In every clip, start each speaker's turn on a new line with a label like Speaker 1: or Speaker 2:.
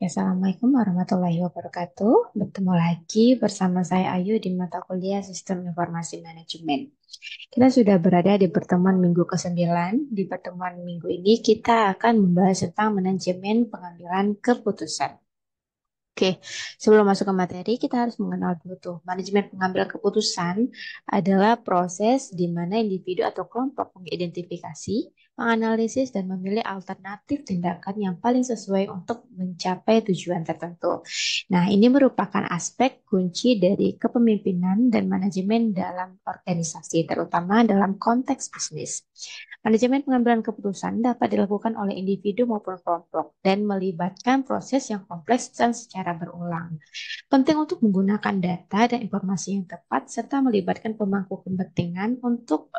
Speaker 1: Assalamualaikum warahmatullahi wabarakatuh. Bertemu lagi bersama saya Ayu di mata kuliah Sistem Informasi Manajemen. Kita sudah berada di pertemuan minggu ke-9. Di pertemuan minggu ini kita akan membahas tentang manajemen pengambilan keputusan. Oke, sebelum masuk ke materi, kita harus mengenal dulu tuh. Manajemen pengambilan keputusan adalah proses di mana individu atau kelompok mengidentifikasi, menganalisis, dan memilih alternatif tindakan yang paling sesuai untuk mencapai tujuan tertentu. Nah, ini merupakan aspek kunci dari kepemimpinan dan manajemen dalam organisasi, terutama dalam konteks bisnis. Manajemen pengambilan keputusan dapat dilakukan oleh individu maupun kelompok dan melibatkan proses yang kompleks dan secara berulang. Penting untuk menggunakan data dan informasi yang tepat serta melibatkan pemangku kepentingan untuk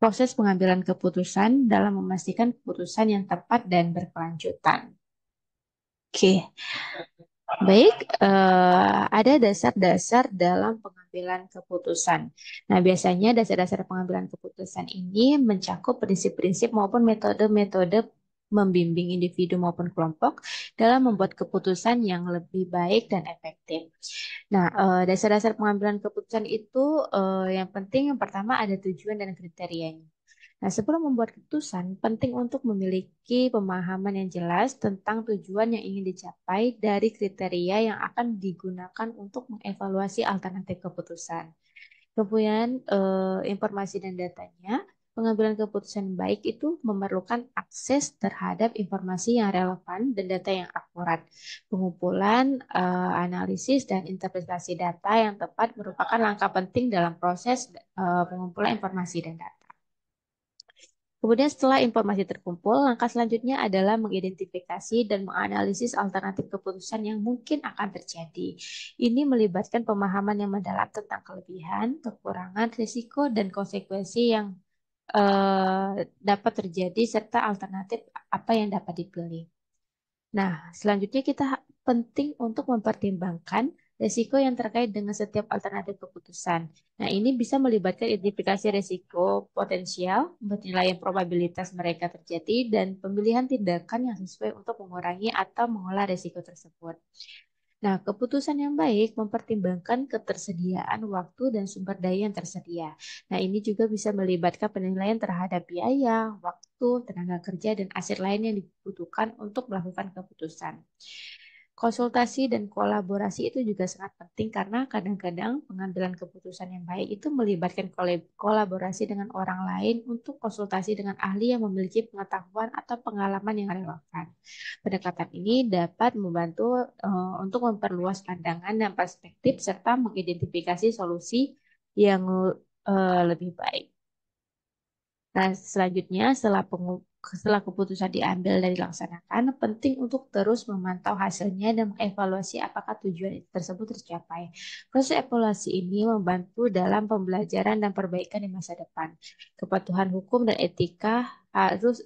Speaker 1: proses pengambilan keputusan dalam memastikan keputusan yang tepat dan berkelanjutan. Oke, baik, ada dasar-dasar dalam pengambilan keputusan. Nah, biasanya dasar-dasar pengambilan keputusan ini mencakup prinsip-prinsip maupun metode-metode membimbing individu maupun kelompok dalam membuat keputusan yang lebih baik dan efektif. Nah, dasar-dasar pengambilan keputusan itu yang penting yang pertama ada tujuan dan kriterianya. Nah, sebelum membuat keputusan, penting untuk memiliki pemahaman yang jelas tentang tujuan yang ingin dicapai dari kriteria yang akan digunakan untuk mengevaluasi alternatif keputusan. Kemudian, informasi dan datanya, pengambilan keputusan baik itu memerlukan akses terhadap informasi yang relevan dan data yang akurat. Pengumpulan, analisis, dan interpretasi data yang tepat merupakan langkah penting dalam proses pengumpulan informasi dan data. Kemudian setelah informasi terkumpul, langkah selanjutnya adalah mengidentifikasi dan menganalisis alternatif keputusan yang mungkin akan terjadi. Ini melibatkan pemahaman yang mendalam tentang kelebihan, kekurangan, risiko, dan konsekuensi yang dapat terjadi serta alternatif apa yang dapat dipilih. Nah, selanjutnya kita penting untuk mempertimbangkan risiko yang terkait dengan setiap alternatif keputusan. Nah, ini bisa melibatkan identifikasi risiko potensial, penilaian probabilitas mereka terjadi, dan pemilihan tindakan yang sesuai untuk mengurangi atau mengolah risiko tersebut. Nah, keputusan yang baik mempertimbangkan ketersediaan waktu dan sumber daya yang tersedia. Nah, ini juga bisa melibatkan penilaian terhadap biaya, waktu, tenaga kerja, dan aset lain yang dibutuhkan untuk melakukan keputusan. Konsultasi dan kolaborasi itu juga sangat penting karena kadang-kadang pengambilan keputusan yang baik itu melibatkan kolaborasi dengan orang lain untuk konsultasi dengan ahli yang memiliki pengetahuan atau pengalaman yang relevan. Pendekatan ini dapat membantu untuk memperluas pandangan dan perspektif serta mengidentifikasi solusi yang lebih baik. Nah, selanjutnya setelah keputusan diambil dan dilaksanakan, penting untuk terus memantau hasilnya dan mengevaluasi apakah tujuan tersebut tercapai. Proses evaluasi ini membantu dalam pembelajaran dan perbaikan di masa depan. Kepatuhan hukum dan etika harus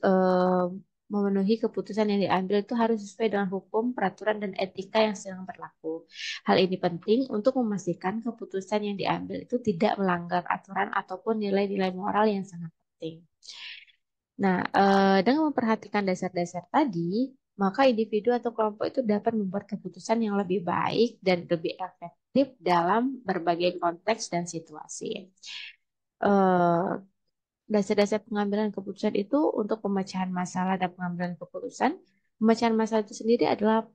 Speaker 1: memenuhi keputusan yang diambil itu harus sesuai dengan hukum, peraturan, dan etika yang sedang berlaku. Hal ini penting untuk memastikan keputusan yang diambil itu tidak melanggar aturan ataupun nilai-nilai moral yang sangat penting. Nah, dengan memperhatikan dasar-dasar tadi, maka individu atau kelompok itu dapat membuat keputusan yang lebih baik dan lebih efektif dalam berbagai konteks dan situasi. Eh, Dasar-dasar pengambilan keputusan itu untuk pemecahan masalah dan pengambilan keputusan. Pemecahan masalah itu sendiri adalah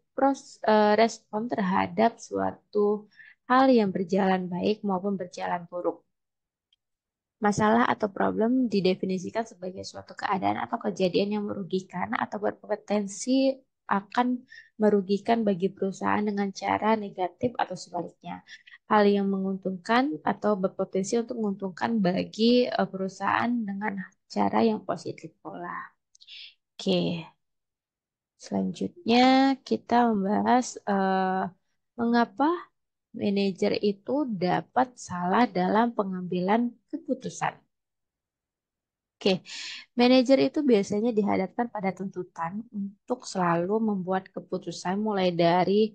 Speaker 1: respon terhadap suatu hal yang berjalan baik maupun berjalan buruk. Masalah atau problem didefinisikan sebagai suatu keadaan atau kejadian yang merugikan atau berpotensi akan merugikan bagi perusahaan dengan cara negatif atau sebaliknya. Hal yang menguntungkan atau berpotensi untuk menguntungkan bagi perusahaan dengan cara yang positif pula. Oke, selanjutnya kita membahas mengapa manajer itu dapat salah dalam pengambilan keputusan. Oke, manajer itu biasanya dihadapkan pada tuntutan untuk selalu membuat keputusan mulai dari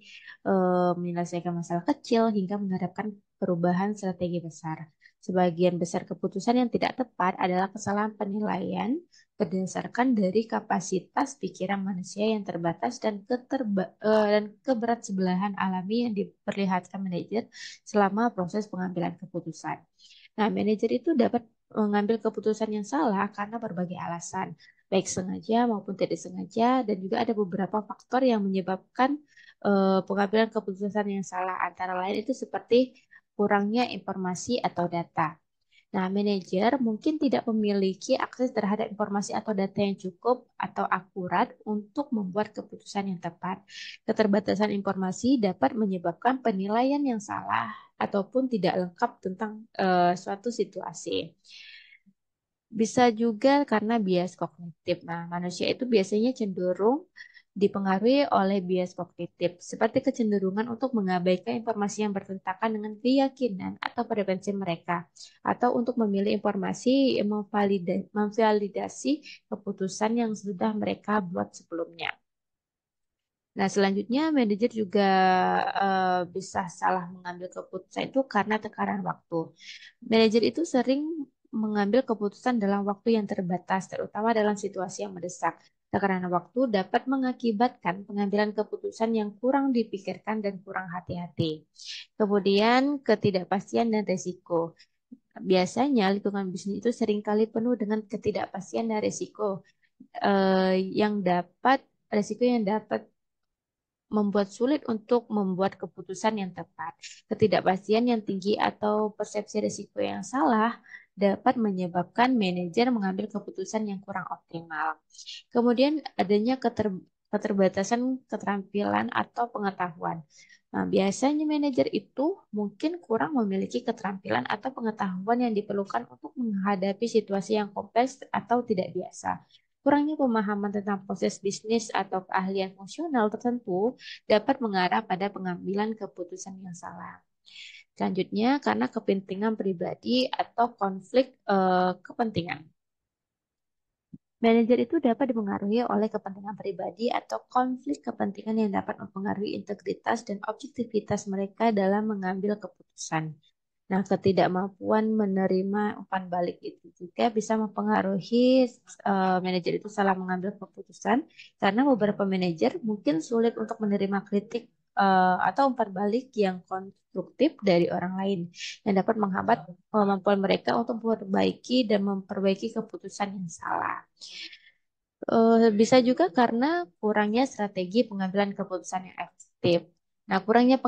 Speaker 1: menyelesaikan masalah kecil hingga menerapkan perubahan strategi besar. Sebagian besar keputusan yang tidak tepat adalah kesalahan penilaian berdasarkan dari kapasitas pikiran manusia yang terbatas dan keberatan alami yang diperlihatkan manajer selama proses pengambilan keputusan. Nah, manajer itu dapat mengambil keputusan yang salah karena berbagai alasan, baik sengaja maupun tidak sengaja, dan juga ada beberapa faktor yang menyebabkan pengambilan keputusan yang salah. Antara lain itu seperti kurangnya informasi atau data. Nah, manajer mungkin tidak memiliki akses terhadap informasi atau data yang cukup atau akurat untuk membuat keputusan yang tepat. Keterbatasan informasi dapat menyebabkan penilaian yang salah ataupun tidak lengkap tentang suatu situasi. Bisa juga karena bias kognitif. Nah, manusia itu biasanya cenderung dipengaruhi oleh bias kognitif, seperti kecenderungan untuk mengabaikan informasi yang bertentangan dengan keyakinan atau preferensi mereka, atau untuk memilih informasi yang memvalidasi keputusan yang sudah mereka buat sebelumnya. Nah, selanjutnya manajer juga bisa salah mengambil keputusan itu karena tekanan waktu. Manajer itu sering mengambil keputusan dalam waktu yang terbatas, terutama dalam situasi yang mendesak. Tekanan waktu dapat mengakibatkan pengambilan keputusan yang kurang dipikirkan dan kurang hati-hati. Kemudian, ketidakpastian dan risiko. Biasanya lingkungan bisnis itu seringkali penuh dengan ketidakpastian dan risiko yang dapat risiko yang dapat membuat sulit untuk membuat keputusan yang tepat. Ketidakpastian yang tinggi atau persepsi risiko yang salah dapat menyebabkan manajer mengambil keputusan yang kurang optimal. Kemudian adanya keterbatasan keterampilan atau pengetahuan. Nah, biasanya manajer itu mungkin kurang memiliki keterampilan atau pengetahuan yang diperlukan untuk menghadapi situasi yang kompleks atau tidak biasa. Kurangnya pemahaman tentang proses bisnis atau keahlian fungsional tertentu dapat mengarah pada pengambilan keputusan yang salah. Selanjutnya, karena kepentingan pribadi atau konflik kepentingan. Manajer itu dapat dipengaruhi oleh kepentingan pribadi atau konflik kepentingan yang dapat mempengaruhi integritas dan objektivitas mereka dalam mengambil keputusan. Nah, ketidakmampuan menerima umpan balik itu juga bisa mempengaruhi manajer itu salah mengambil keputusan karena beberapa manajer mungkin sulit untuk menerima kritik atau umpan balik yang konstruktif dari orang lain yang dapat menghambat kemampuan mereka untuk memperbaiki dan memperbaiki keputusan yang salah. Bisa juga karena kurangnya strategi pengambilan keputusan yang efektif. Nah, kurangnya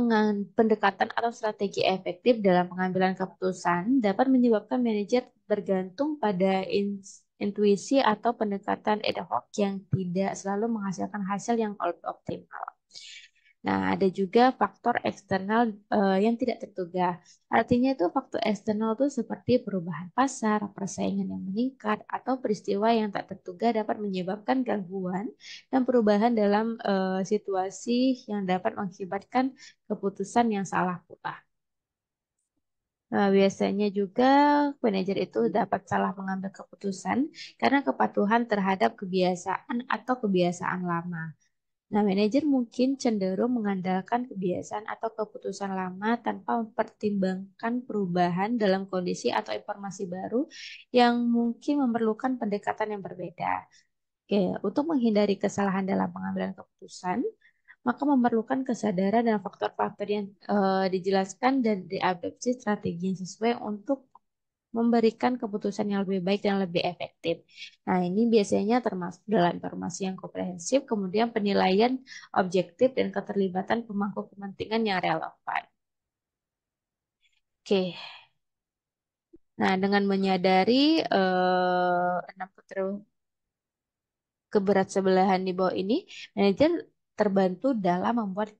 Speaker 1: pendekatan atau strategi efektif dalam pengambilan keputusan dapat menyebabkan manajer bergantung pada intuisi atau pendekatan ad hoc yang tidak selalu menghasilkan hasil yang optimal. Nah, ada juga faktor eksternal yang tidak terduga. Artinya itu faktor eksternal itu seperti perubahan pasar, persaingan yang meningkat, atau peristiwa yang tak terduga dapat menyebabkan gangguan dan perubahan dalam situasi yang dapat mengakibatkan keputusan yang salah pula. Biasanya juga manajer itu dapat salah mengambil keputusan karena kepatuhan terhadap kebiasaan atau kebiasaan lama. Nah, manajer mungkin cenderung mengandalkan kebiasaan atau keputusan lama tanpa mempertimbangkan perubahan dalam kondisi atau informasi baru yang mungkin memerlukan pendekatan yang berbeda. Oke, untuk menghindari kesalahan dalam pengambilan keputusan, maka memerlukan kesadaran dan faktor-faktor yang dijelaskan dan diadopsi strategi yang sesuai untuk memberikan keputusan yang lebih baik dan lebih efektif. Nah, ini biasanya termasuk dalam informasi yang komprehensif, kemudian penilaian objektif dan keterlibatan pemangku kepentingan yang relevan. Oke, nah dengan menyadari 6 keberatan di bawah ini, manajer terbantu dalam membuat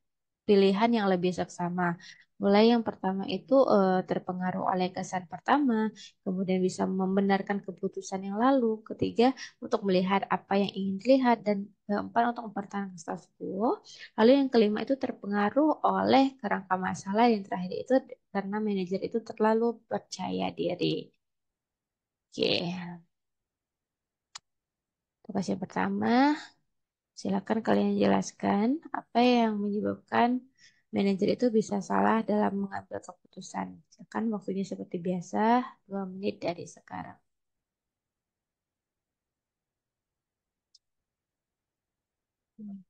Speaker 1: pilihan yang lebih seksama. Mulai yang pertama itu terpengaruh oleh kesan pertama, kemudian bisa membenarkan keputusan yang lalu, ketiga untuk melihat apa yang ingin dilihat, dan keempat untuk mempertahankan status quo. Lalu yang kelima itu terpengaruh oleh kerangka masalah, yang terakhir itu karena manajer itu terlalu percaya diri. Oke. Tugas yang pertama, silakan kalian jelaskan apa yang menyebabkan manajer itu bisa salah dalam mengambil keputusan. Silakan waktunya seperti biasa, 2 menit dari sekarang. Hmm.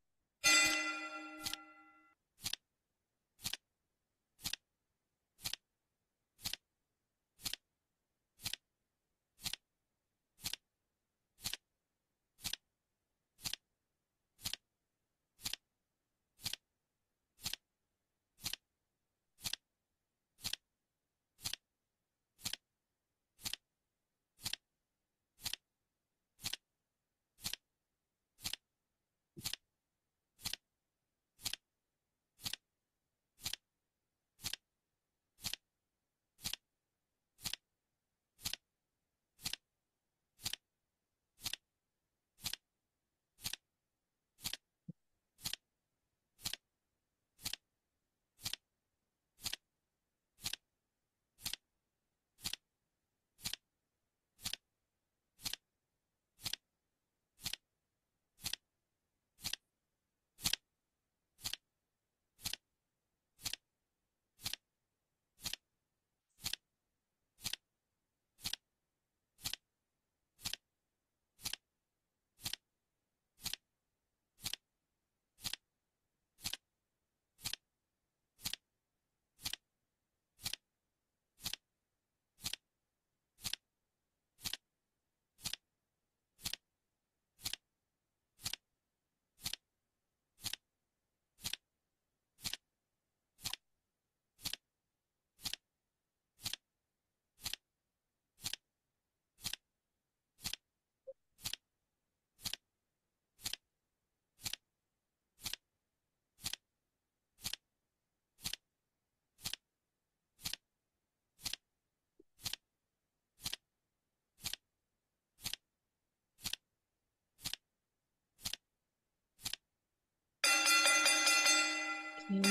Speaker 1: Oke,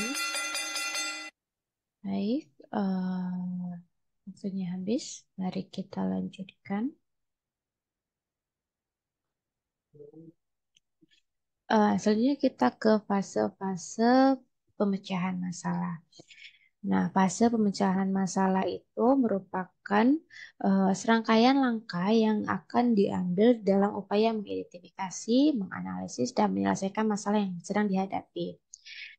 Speaker 1: baik. Waktunya habis. Mari kita lanjutkan. Selanjutnya kita ke fase-fase pemecahan masalah. Nah, fase pemecahan masalah itu merupakan serangkaian langkah yang akan diambil dalam upaya mengidentifikasi, menganalisis, dan menyelesaikan masalah yang sedang dihadapi.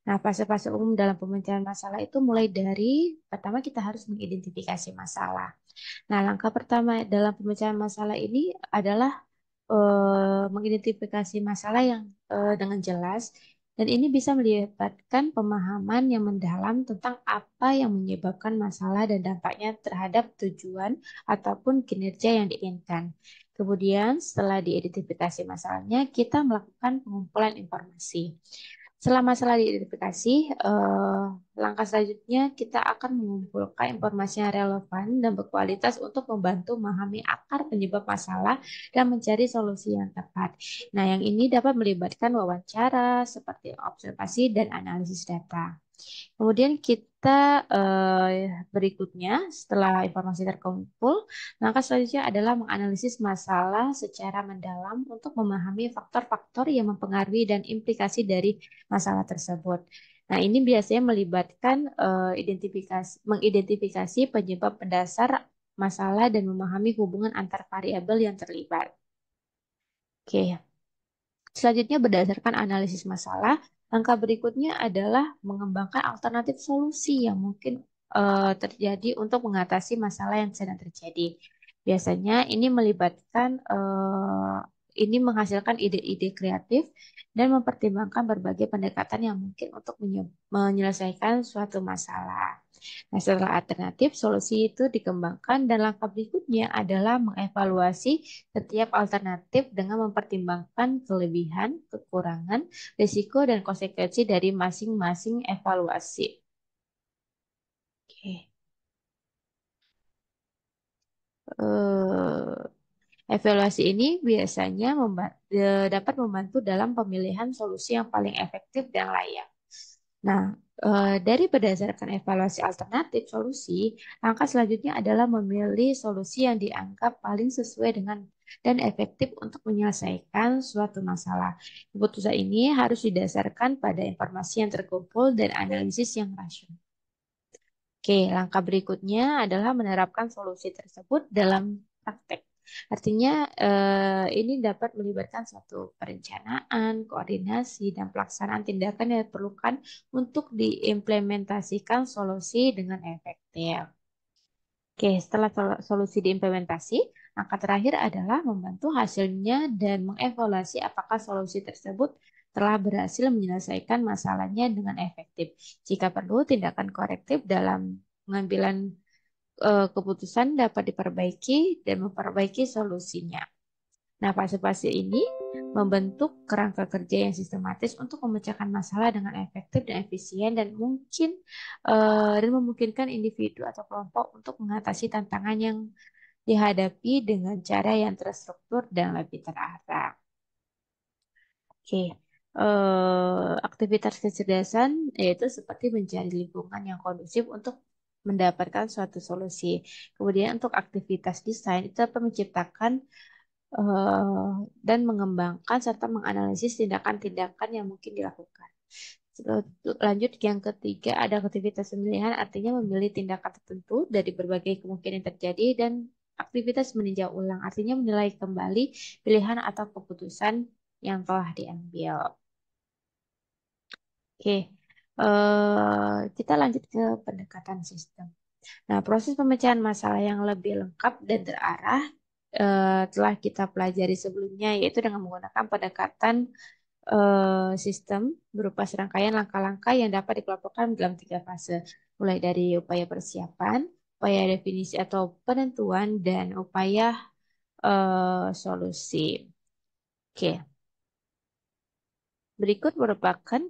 Speaker 1: Nah, fase-fase umum dalam pemecahan masalah itu mulai dari pertama kita harus mengidentifikasi masalah. Nah, langkah pertama dalam pemecahan masalah ini adalah mengidentifikasi masalah yang dengan jelas dan ini bisa melibatkan pemahaman yang mendalam tentang apa yang menyebabkan masalah dan dampaknya terhadap tujuan ataupun kinerja yang diinginkan. Kemudian setelah diidentifikasi masalahnya, kita melakukan pengumpulan informasi. Setelah masalah diidentifikasi, langkah selanjutnya kita akan mengumpulkan informasi yang relevan dan berkualitas untuk membantu memahami akar penyebab masalah dan mencari solusi yang tepat. Nah, yang ini dapat melibatkan wawancara, seperti observasi dan analisis data. Kemudian kita berikutnya setelah informasi terkumpul, langkah selanjutnya adalah menganalisis masalah secara mendalam untuk memahami faktor-faktor yang mempengaruhi dan implikasi dari masalah tersebut. Nah, ini biasanya melibatkan mengidentifikasi penyebab mendasar masalah dan memahami hubungan antar variabel yang terlibat. Oke, selanjutnya, berdasarkan analisis masalah, langkah berikutnya adalah mengembangkan alternatif solusi yang mungkin terjadi untuk mengatasi masalah yang sedang terjadi. Biasanya ini melibatkan ini menghasilkan ide-ide kreatif dan mempertimbangkan berbagai pendekatan yang mungkin untuk menyelesaikan suatu masalah. Nah, setelah alternatif, solusi itu dikembangkan dan langkah berikutnya adalah mengevaluasi setiap alternatif dengan mempertimbangkan kelebihan, kekurangan, risiko, dan konsekuensi dari masing-masing evaluasi. Oke. Eh, Evaluasi ini biasanya dapat membantu dalam pemilihan solusi yang paling efektif dan layak. Nah, dari berdasarkan evaluasi alternatif solusi, langkah selanjutnya adalah memilih solusi yang dianggap paling sesuai dengan dan efektif untuk menyelesaikan suatu masalah. Keputusan ini harus didasarkan pada informasi yang terkumpul dan analisis yang rasional. Oke, langkah berikutnya adalah menerapkan solusi tersebut dalam praktek. Artinya, ini dapat melibatkan suatu perencanaan, koordinasi, dan pelaksanaan tindakan yang diperlukan untuk diimplementasikan solusi dengan efektif. Oke, setelah solusi diimplementasi, langkah terakhir adalah membantu hasilnya dan mengevaluasi apakah solusi tersebut telah berhasil menyelesaikan masalahnya dengan efektif. Jika perlu, tindakan korektif dalam pengambilan keputusan dapat diperbaiki dan memperbaiki solusinya. Nah, fase-fase ini membentuk kerangka kerja yang sistematis untuk memecahkan masalah dengan efektif dan efisien dan memungkinkan individu atau kelompok untuk mengatasi tantangan yang dihadapi dengan cara yang terstruktur dan lebih terarah. Oke, aktivitas kecerdasan yaitu seperti mencari lingkungan yang kondusif untuk mendapatkan suatu solusi. Kemudian untuk aktivitas desain itu dapat menciptakan eh, dan mengembangkan serta menganalisis tindakan-tindakan yang mungkin dilakukan. Lanjut yang ketiga, ada aktivitas pemilihan, artinya memilih tindakan tertentu dari berbagai kemungkinan yang terjadi, dan aktivitas meninjau ulang, artinya menilai kembali pilihan atau keputusan yang telah diambil. Oke, kita lanjut ke pendekatan sistem. Nah, proses pemecahan masalah yang lebih lengkap dan terarah telah kita pelajari sebelumnya, yaitu dengan menggunakan pendekatan sistem berupa serangkaian langkah-langkah yang dapat dikelompokkan dalam 3 fase, mulai dari upaya persiapan, upaya definisi atau penentuan, dan upaya solusi. Oke, berikut merupakan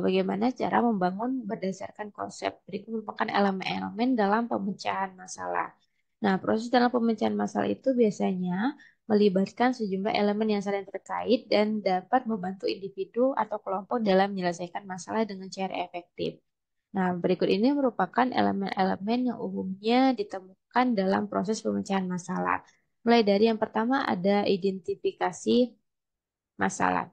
Speaker 1: bagaimana cara membangun berdasarkan konsep. Berikut merupakan elemen-elemen dalam pemecahan masalah. Nah, proses dalam pemecahan masalah itu biasanya melibatkan sejumlah elemen yang saling terkait dan dapat membantu individu atau kelompok dalam menyelesaikan masalah dengan cara efektif. Nah, berikut ini merupakan elemen-elemen yang umumnya ditemukan dalam proses pemecahan masalah. Mulai dari yang pertama ada identifikasi masalah.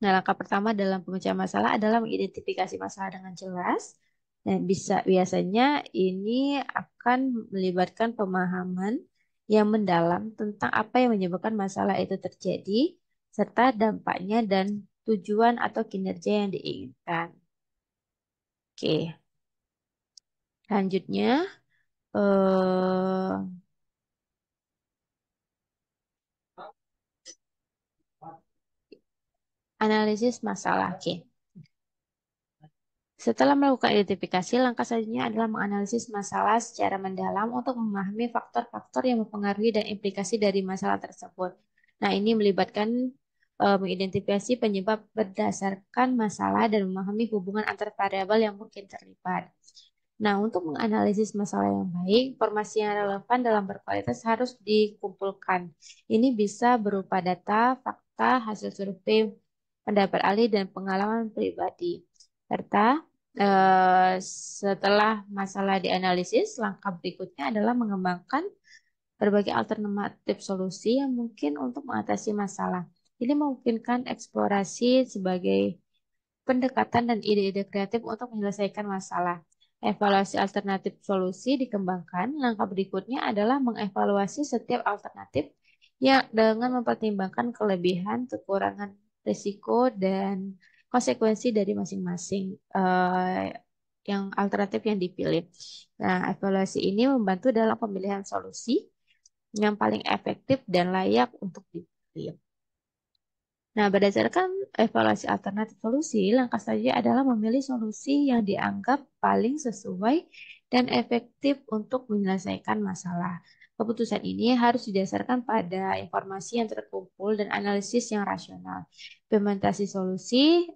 Speaker 1: Nah, langkah pertama dalam pemecahan masalah adalah mengidentifikasi masalah dengan jelas. Dan biasanya ini akan melibatkan pemahaman yang mendalam tentang apa yang menyebabkan masalah itu terjadi, serta dampaknya dan tujuan atau kinerja yang diinginkan. Oke, selanjutnya eh, analisis masalah. Oke. Setelah melakukan identifikasi, langkah selanjutnya adalah menganalisis masalah secara mendalam untuk memahami faktor-faktor yang mempengaruhi dan implikasi dari masalah tersebut. Nah, ini melibatkan mengidentifikasi penyebab berdasarkan masalah dan memahami hubungan antar variabel yang mungkin terlibat. Nah, untuk menganalisis masalah yang baik, informasi yang relevan dalam berkualitas harus dikumpulkan. Ini bisa berupa data, fakta, hasil survei, pendapat ahli, dan pengalaman pribadi. Serta setelah masalah dianalisis, langkah berikutnya adalah mengembangkan berbagai alternatif solusi yang mungkin untuk mengatasi masalah. Ini memungkinkan eksplorasi sebagai pendekatan dan ide-ide kreatif untuk menyelesaikan masalah. Evaluasi alternatif solusi dikembangkan. Langkah berikutnya adalah mengevaluasi setiap alternatif yang dengan mempertimbangkan kelebihan, kekurangan, risiko, dan konsekuensi dari masing-masing yang alternatif yang dipilih. Nah, evaluasi ini membantu dalam pemilihan solusi yang paling efektif dan layak untuk dipilih. Nah, berdasarkan evaluasi alternatif solusi, langkah selanjutnya adalah memilih solusi yang dianggap paling sesuai dan efektif untuk menyelesaikan masalah. Keputusan ini harus didasarkan pada informasi yang terkumpul dan analisis yang rasional. Implementasi solusi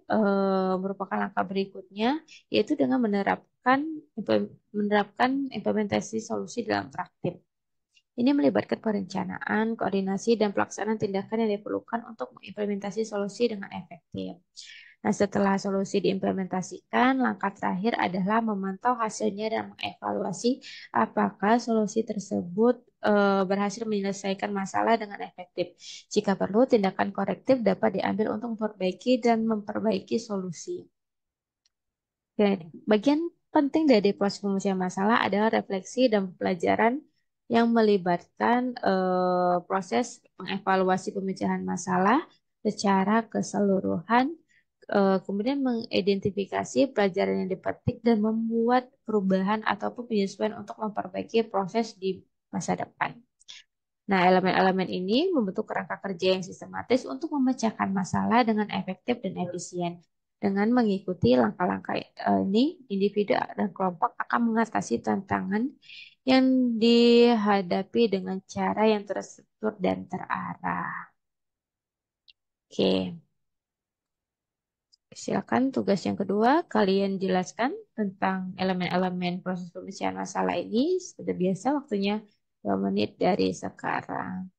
Speaker 1: merupakan langkah berikutnya, yaitu dengan menerapkan implementasi solusi dalam praktik. Ini melibatkan perencanaan, koordinasi, dan pelaksanaan tindakan yang diperlukan untuk mengimplementasi solusi dengan efektif. Nah, setelah solusi diimplementasikan, langkah terakhir adalah memantau hasilnya dan mengevaluasi apakah solusi tersebut berhasil menyelesaikan masalah dengan efektif. Jika perlu, tindakan korektif dapat diambil untuk memperbaiki dan memperbaiki solusi. Dan bagian penting dari proses penyelesaian masalah adalah refleksi dan pelajaran yang melibatkan proses mengevaluasi pemecahan masalah secara keseluruhan, kemudian mengidentifikasi pelajaran yang dipetik dan membuat perubahan ataupun penyesuaian untuk memperbaiki proses di masa depan. Nah, elemen-elemen ini membentuk kerangka kerja yang sistematis untuk memecahkan masalah dengan efektif dan efisien. Dengan mengikuti langkah-langkah ini, individu dan kelompok akan mengatasi tantangan yang dihadapi dengan cara yang terstruktur dan terarah. Oke, silakan tugas yang kedua, kalian jelaskan tentang elemen-elemen proses pemecahan masalah ini. Seperti biasa, waktunya 2 menit dari sekarang.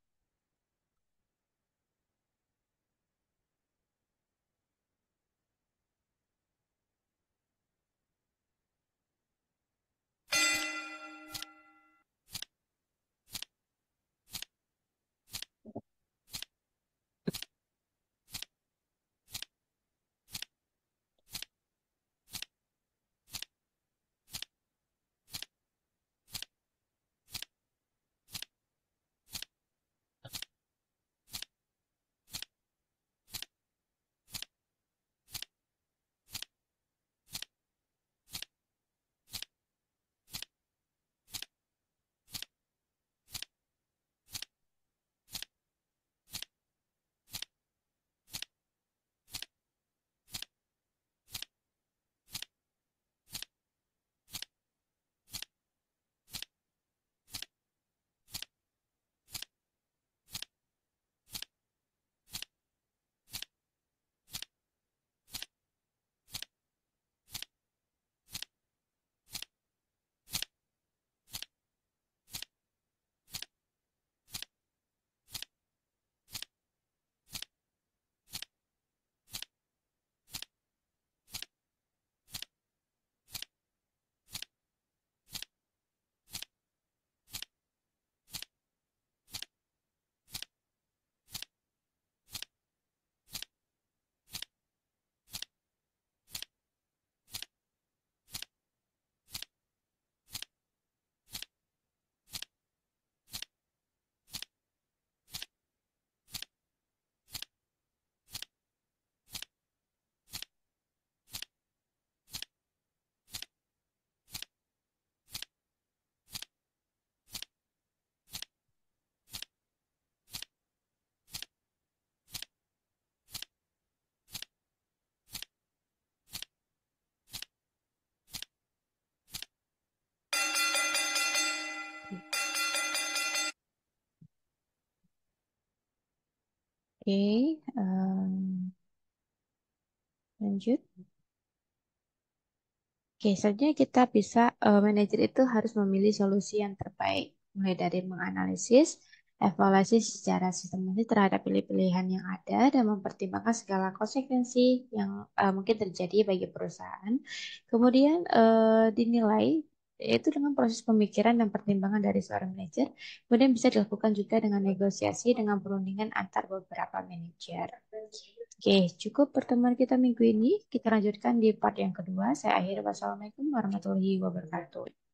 Speaker 1: Oke, lanjut. Oke, selanjutnya kita bisa, manajer itu harus memilih solusi yang terbaik, mulai dari menganalisis, evaluasi secara sistematis terhadap pilihan yang ada dan mempertimbangkan segala konsekuensi yang mungkin terjadi bagi perusahaan. Kemudian dinilai, yaitu dengan proses pemikiran dan pertimbangan dari seorang manajer. Kemudian bisa dilakukan juga dengan negosiasi dengan perundingan antar beberapa manajer. Oke, cukup pertemuan kita minggu ini. Kita lanjutkan di part yang kedua. Saya akhiri. Wassalamualaikum warahmatullahi wabarakatuh.